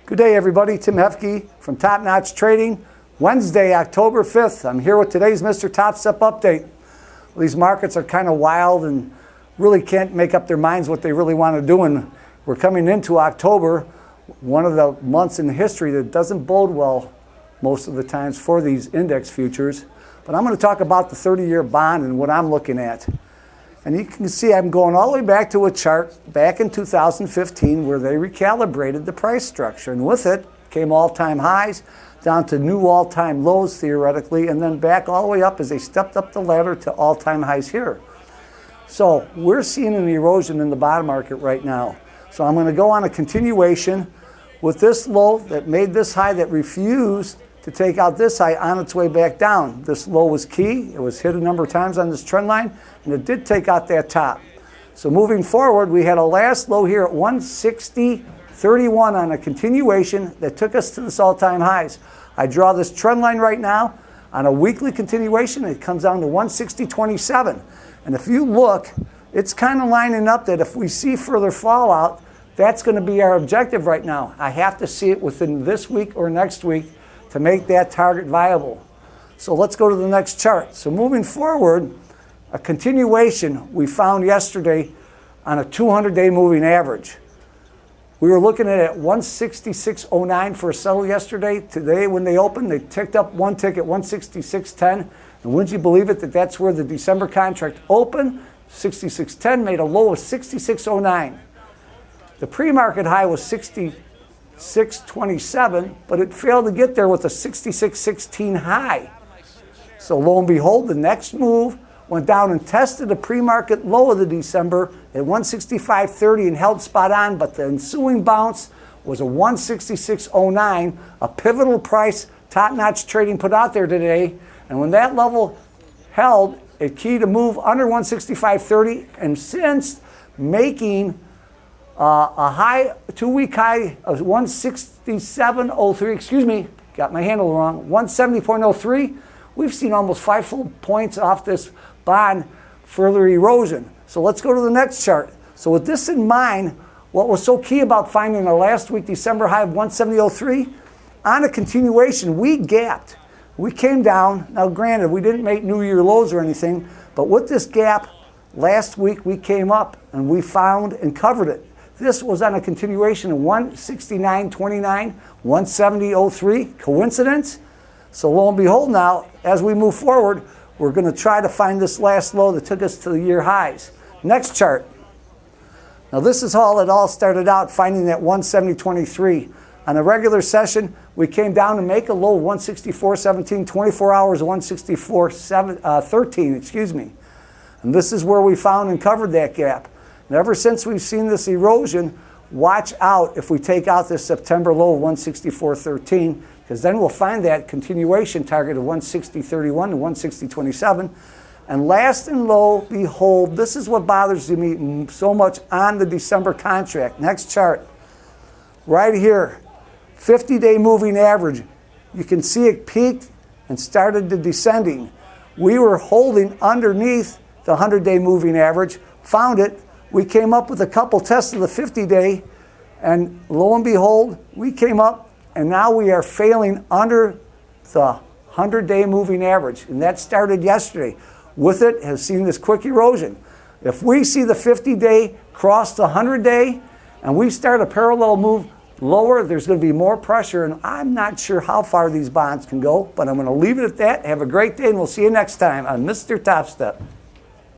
Good day, everybody. Tim Haefke from TopNotch Trading. Wednesday, October 5th. I'm here with today's MrTopStep update. Well, these markets are kind of wild and really can't make up their minds what they really want to do. And we're coming into October, one of the months in history that doesn't bode well most of the times for these index futures. But I'm going to talk about the 30-year bond and what I'm looking at. And you can see I'm going all the way back to a chart back in 2015 where they recalibrated the price structure. And with it came all-time highs down to new all-time lows theoretically, and then back all the way up as they stepped up the ladder to all-time highs here. So we're seeing an erosion in the bond market right now. So I'm going to go on a continuation with this low that made this high that refused to take out this high on its way back down. This low was key. It was hit a number of times on this trend line, and it did take out that top. So moving forward, we had a last low here at 160.31 on a continuation that took us to this all-time highs. I draw this trend line right now on a weekly continuation. It comes down to 160.27. And if you look, it's kind of lining up that if we see further fallout, that's going to be our objective right now. I have to see it within this week or next week to make that target viable. So let's go to the next chart. So moving forward, a continuation we found yesterday on a 200-day moving average. We were looking at 166.09 for a settle yesterday. Today when they opened, they ticked up one tick at 166.10. And wouldn't you believe it that that's where the December contract opened? 66.10 made a low of 66.09. The pre-market high was 66.27, but it failed to get there with a 66.16 high. So lo and behold, the next move went down and tested the pre-market low of the December at 165.30 and held spot on, but the ensuing bounce was a 166.09, a pivotal price TopNotch Trading put out there today. And when that level held, it keyed to move under 165.30, and since making a high, two-week high of 167.03, excuse me, got my handle wrong, 170.03, we've seen almost 5 full points off this bond, further erosion. So let's go to the next chart. So with this in mind, what was so key about finding our last week December high of 170.03, on a continuation, we gapped. We came down. Now granted, we didn't make New Year lows or anything, but with this gap, last week we came up and we found and covered it. This was on a continuation of 169.29, 170.03. Coincidence? So lo and behold now, as we move forward, we're going to try to find this last low that took us to the year highs. Next chart. Now this is how it all started out, finding that 170.23. On a regular session, we came down to make a low of 164.17, 24 hours 164.13, excuse me. And this is where we found and covered that gap. And ever since we've seen this erosion, watch out if we take out this September low of 164.13, because then we'll find that continuation target of 160.31 to 160.27. And last and lo, behold, this is what bothers me so much on the December contract. Next chart. Right here, 50-day moving average. You can see it peaked and started to descending. We were holding underneath the 100-day moving average, found it. We came up with a couple tests of the 50-day, and lo and behold, we came up, and now we are failing under the 100-day moving average. And that started yesterday. With it, has seen this quick erosion. If we see the 50-day cross the 100-day, and we start a parallel move lower, there's going to be more pressure, and I'm not sure how far these bonds can go, but I'm going to leave it at that. Have a great day, and we'll see you next time on MrTopStep.